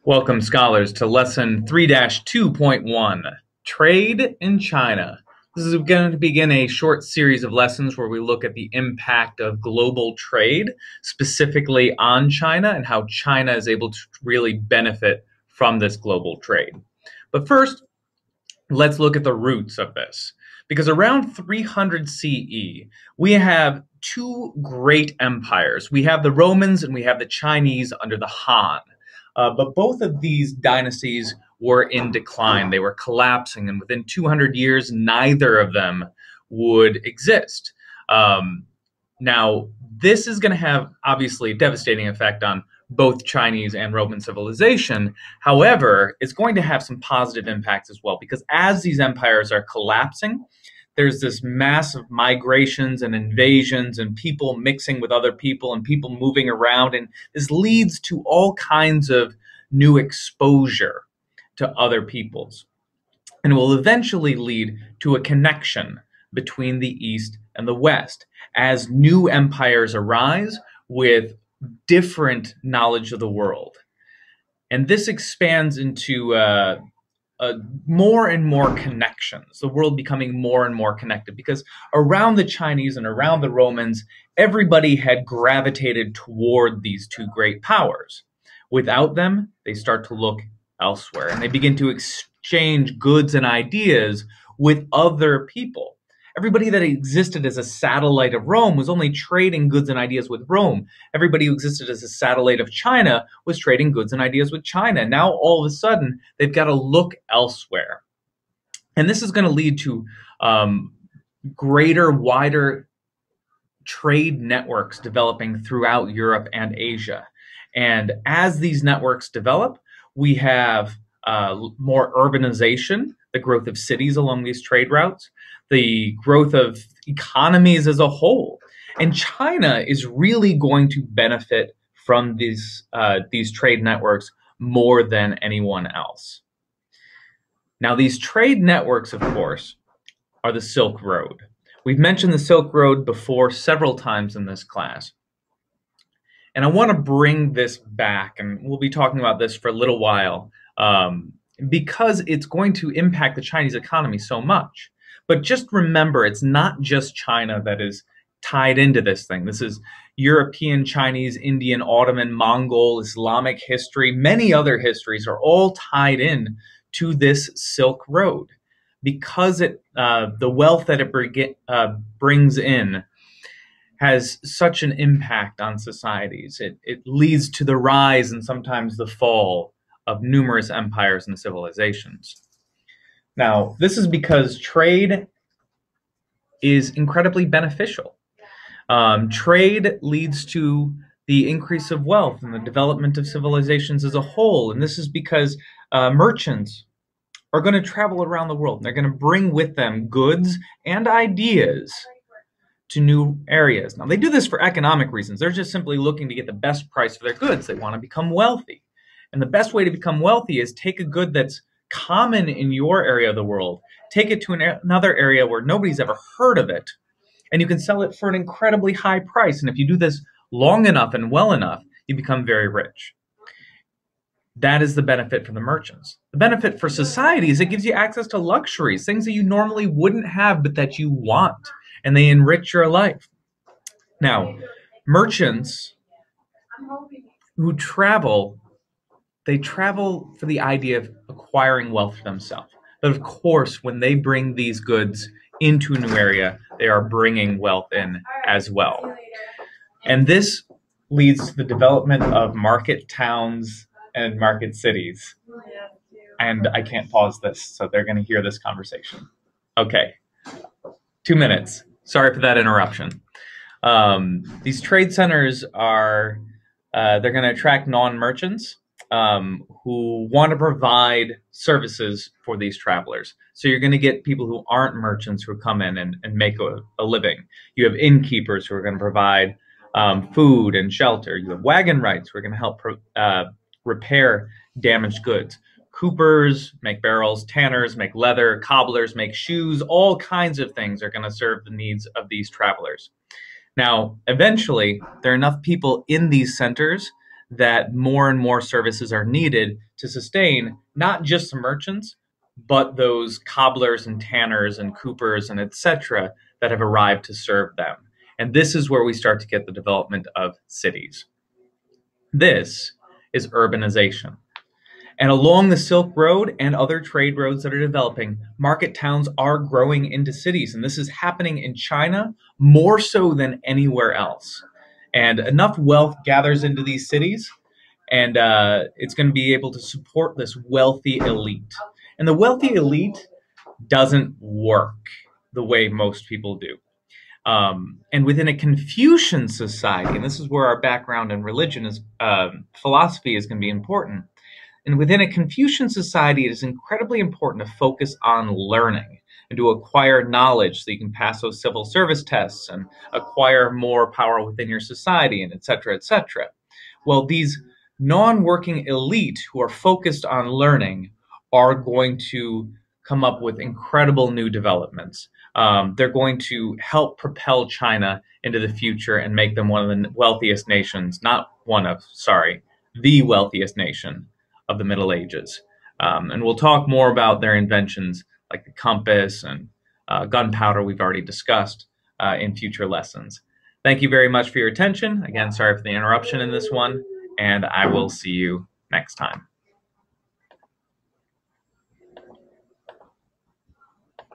Welcome, scholars, to Lesson 3-2.1, Trade in China. This is going to begin a short series of lessons where we look at the impact of global trade, specifically on China, and how China is able to really benefit from this global trade. But first, let's look at the roots of this. Because around 300 CE, we have two great empires. We have the Romans and we have the Chinese under the Han. But both of these dynasties were in decline. They were collapsing, and within 200 years, neither of them would exist. Now, this is going to have, obviously, a devastating effect on both Chinese and Roman civilization. However, it's going to have some positive impacts as well, because as these empires are collapsing, there's this massive migrations and invasions and people mixing with other people and people moving around. And this leads to all kinds of new exposure to other peoples. And will eventually lead to a connection between the East and the West as new empires arise with different knowledge of the world. And this expands into more and more connections, the world becoming more and more connected, because around the Chinese and around the Romans, everybody had gravitated toward these two great powers. Without them, they start to look elsewhere, and they begin to exchange goods and ideas with other people. Everybody that existed as a satellite of Rome was only trading goods and ideas with Rome. Everybody who existed as a satellite of China was trading goods and ideas with China. Now, all of a sudden, they've got to look elsewhere. And this is going to lead to greater, wider trade networks developing throughout Europe and Asia. And as these networks develop, we have more urbanization, the growth of cities along these trade routes, the growth of economies as a whole. And China is really going to benefit from these trade networks more than anyone else. Now, these trade networks, of course, are the Silk Road. We've mentioned the Silk Road before several times in this class. And I want to bring this back, and we'll be talking about this for a little while, because it's going to impact the Chinese economy so much. But just remember, it's not just China that is tied into this thing. This is European, Chinese, Indian, Ottoman, Mongol, Islamic history. Many other histories are all tied in to this Silk Road, because the wealth that it brings in has such an impact on societies. It leads to the rise and sometimes the fall of numerous empires and civilizations. Now, this is because trade is incredibly beneficial. Trade leads to the increase of wealth and the development of civilizations as a whole. And this is because merchants are going to travel around the world, and they're going to bring with them goods and ideas to new areas. Now, they do this for economic reasons. They're just simply looking to get the best price for their goods. They want to become wealthy. And the best way to become wealthy is take a good that's common in your area of the world, take it to another area where nobody's ever heard of it, and you can sell it for an incredibly high price. And if you do this long enough and well enough, you become very rich. That is the benefit for the merchants. The benefit for society is it gives you access to luxuries, things that you normally wouldn't have but that you want, and they enrich your life. Now, merchants who travel, they travel for the idea of acquiring wealth for themselves. But of course, when they bring these goods into a new area, they are bringing wealth in as well. And this leads to the development of market towns and market cities. And I can't pause this, so they're going to hear this conversation. Okay, 2 minutes. Sorry for that interruption. These trade centers are, they're going to attract non-merchants who want to provide services for these travelers. So you're going to get people who aren't merchants who come in and make a living. You have innkeepers who are going to provide food and shelter. You have wagon wrights who are going to help repair damaged goods. Coopers make barrels, tanners make leather, cobblers make shoes. All kinds of things are going to serve the needs of these travelers. Now, eventually, there are enough people in these centers that more and more services are needed to sustain not just the merchants, but those cobblers and tanners and coopers and etc. that have arrived to serve them. And this is where we start to get the development of cities. This is urbanization. And along the Silk Road and other trade roads that are developing, market towns are growing into cities. And this is happening in China more so than anywhere else. And enough wealth gathers into these cities, and it's going to be able to support this wealthy elite. And the wealthy elite doesn't work the way most people do. And within a Confucian society, and this is where our background in religion is, philosophy is going to be important. And within a Confucian society, it is incredibly important to focus on learning and to acquire knowledge so you can pass those civil service tests and acquire more power within your society, and et cetera, et cetera. Well, these non-working elite who are focused on learning are going to come up with incredible new developments. They're going to help propel China into the future and make them one of the wealthiest nations, not one of, sorry, the wealthiest nation of the Middle Ages. And we'll talk more about their inventions like the compass and gunpowder we've already discussed in future lessons. Thank you very much for your attention. Again, sorry for the interruption in this one, and I will see you next time.